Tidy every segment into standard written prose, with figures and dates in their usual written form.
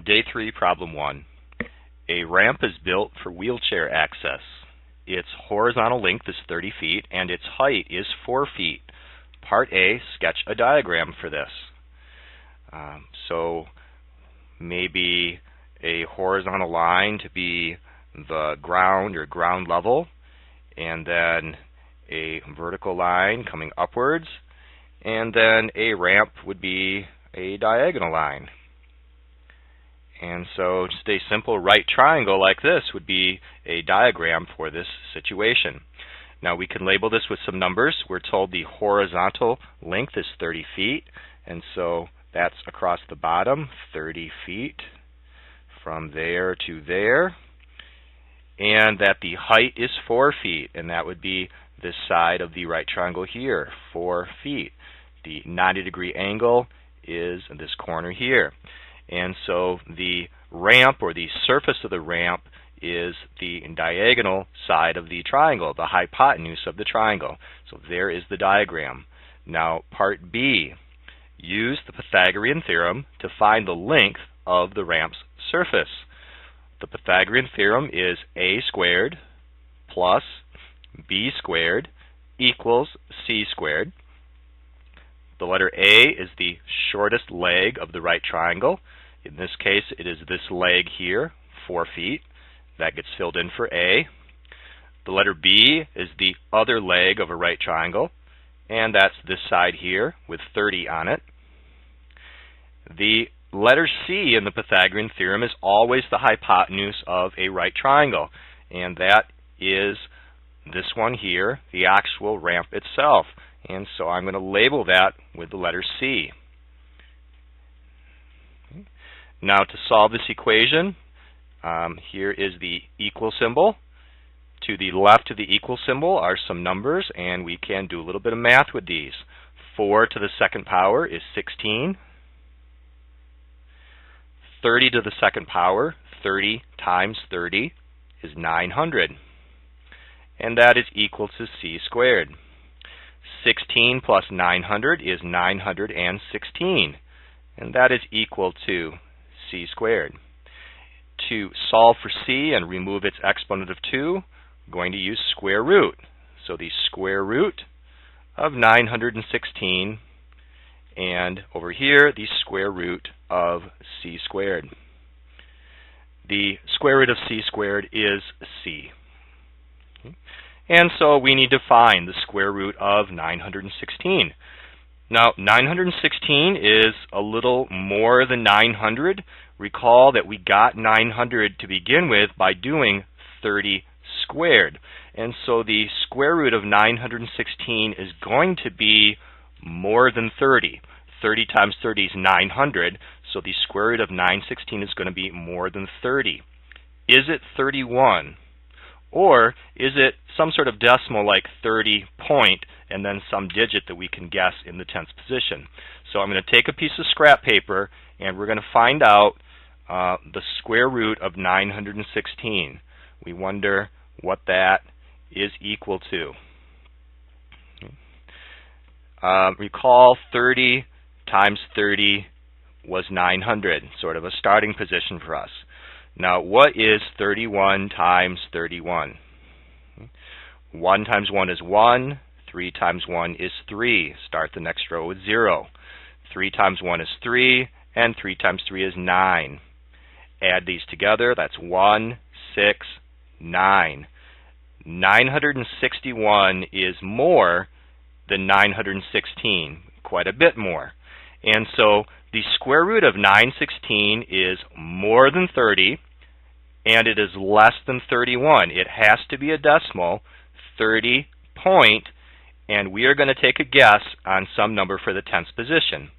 Day 3, Problem 1. A ramp is built for wheelchair access. Its horizontal length is 30 feet and its height is 4 feet. Part A, sketch a diagram for this. So maybe a horizontal line to be the ground or ground level, and then a vertical line coming upwards, and then a ramp would be a diagonal line. And so just a simple right triangle like this would be a diagram for this situation. Now we can label this with some numbers. We're told the horizontal length is 30 feet, and so that's across the bottom, 30 feet from there to there. And that the height is 4 feet, and that would be this side of the right triangle here, 4 feet. The 90-degree angle is this corner here. And so the ramp, or the surface of the ramp, is the diagonal side of the triangle, the hypotenuse of the triangle. So there is the diagram. Now part B, use the Pythagorean theorem to find the length of the ramp's surface. The Pythagorean theorem is a squared plus b squared equals c squared. The letter A is the shortest leg of the right triangle. In this case, it is this leg here, 4 feet. That gets filled in for A. The letter B is the other leg of a right triangle, and that's this side here with 30 on it. The letter C in the Pythagorean theorem is always the hypotenuse of a right triangle, and that is this one here, the actual ramp itself. And so I'm going to label that with the letter C. Now to solve this equation, here is the equal symbol. To the left of the equal symbol are some numbers, and we can do a little bit of math with these. 4 to the second power is 16. 30 to the second power, 30 times 30 is 900. And that is equal to c squared. 16 plus 900 is 916. And that is equal to c squared. To solve for c and remove its exponent of 2, we're going to use square root. So the square root of 916, and over here the square root of c squared. The square root of c squared is c. And so we need to find the square root of 916. Now 916 is a little more than 900. Recall that we got 900 to begin with by doing 30 squared. And so the square root of 916 is going to be more than 30. 30 times 30 is 900, so the square root of 916 is going to be more than 30. Is it 31? Or is it some sort of decimal like 30 point and then some digit that we can guess in the tens position? So I'm going to take a piece of scrap paper and we're going to find out the square root of 916. We wonder what that is equal to. Recall 30 times 30 was 900, sort of a starting position for us. Now, what is 31 times 31? 1 times 1 is 1. 3 times 1 is 3. Start the next row with 0. 3 times 1 is 3, and 3 times 3 is 9. Add these together. That's 1, 6, 9. 961 is more than 916, quite a bit more. And so the square root of 916 is more than 30, and it is less than 31. It has to be a decimal, 30 point, and we are going to take a guess on some number for the tens position.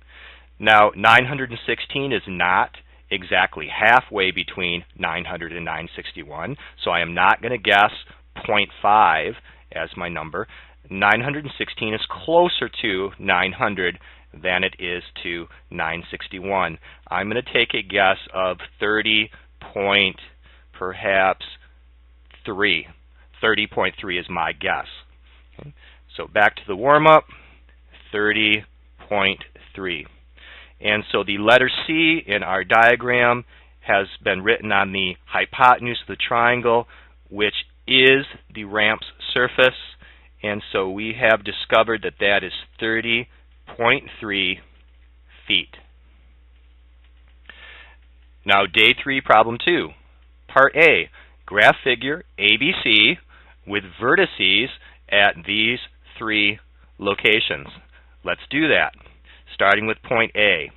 Now, 916 is not exactly halfway between 900 and 961, so I am not going to guess 0.5 as my number. 916 is closer to 900 than it is to 961. I'm going to take a guess of 30 point, perhaps 3. 30.3 is my guess. Okay. So back to the warm-up, 30.3. And so the letter C in our diagram has been written on the hypotenuse of the triangle, which is the ramp's surface, and so we have discovered that that is 30.3 feet. Now, day 3, problem 2. Part A, graph figure ABC with vertices at these 3 locations. Let's do that. Starting with point A,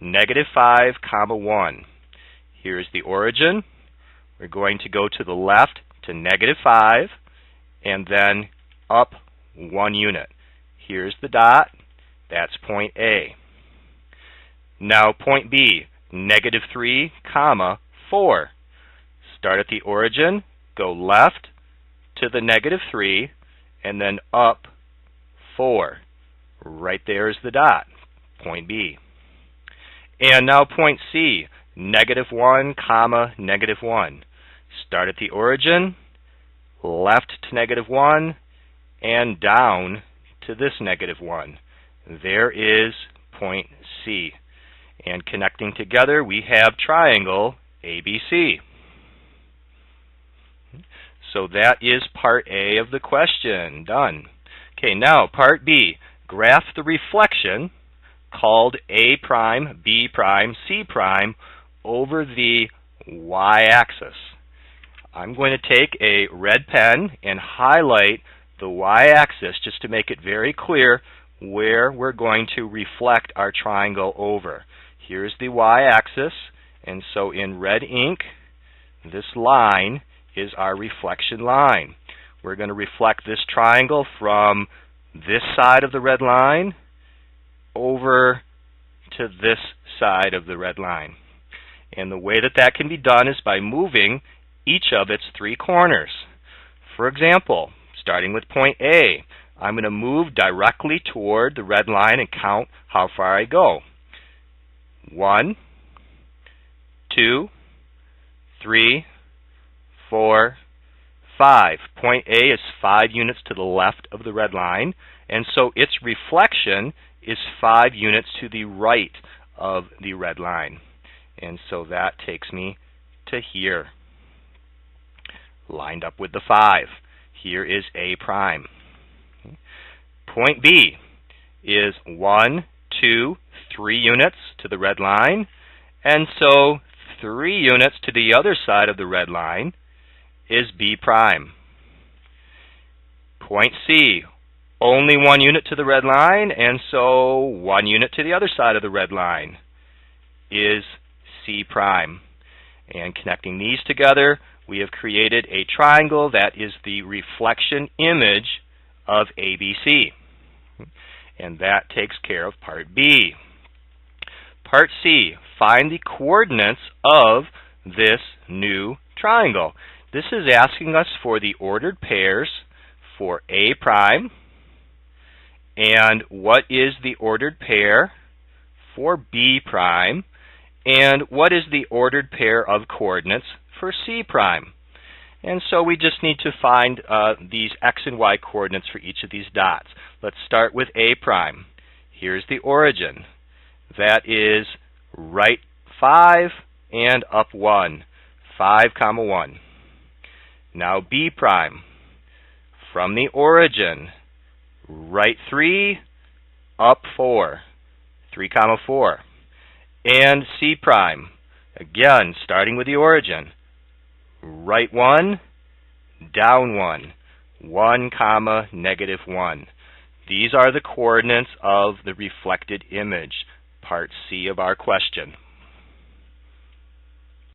-5, 1. Here's the origin. We're going to go to the left to -5 and then up 1 unit. Here's the dot. That's point A. Now point B, -3, 4. Start at the origin, go left to the -3, and then up 4. Right there is the dot, point B. And now point C, -1, -1. Start at the origin, left to -1, and down to this -1. There is point C. And connecting together, we have triangle ABC. So that is part A of the question. Done. Okay, now part B. Graph the reflection called A prime, B prime, C prime over the y-axis. I'm going to take a red pen and highlight the y-axis just to make it very clear where we're going to reflect our triangle over. Here's the y-axis, and so in red ink, this line is our reflection line. We're going to reflect this triangle from this side of the red line over to this side of the red line. And the way that that can be done is by moving each of its 3 corners. For example, starting with point A, I'm going to move directly toward the red line and count how far I go. 1, 2, 3, 4, 5. Point A is 5 units to the left of the red line, and so its reflection is 5 units to the right of the red line. And so that takes me to here, lined up with the 5. Here is A prime. Point B is 1, 2, 3 units to the red line, and so 3 units to the other side of the red line is B prime. Point C, only 1 unit to the red line, and so 1 unit to the other side of the red line is C prime. And connecting these together, we have created a triangle that is the reflection image of ABC. And that takes care of part B. Part C, find the coordinates of this new triangle. This is asking us for the ordered pairs for A prime, and what is the ordered pair for B prime, and what is the ordered pair of coordinates for C prime. And so we just need to find these x and y coordinates for each of these dots. Let's start with A prime. Here's the origin. That is right 5 and up 1. 5, 1. Now B prime. From the origin, right 3, up 4. 3, 4. And C prime. Again, starting with the origin. Right 1, down 1. 1, -1. These are the coordinates of the reflected image, part C of our question.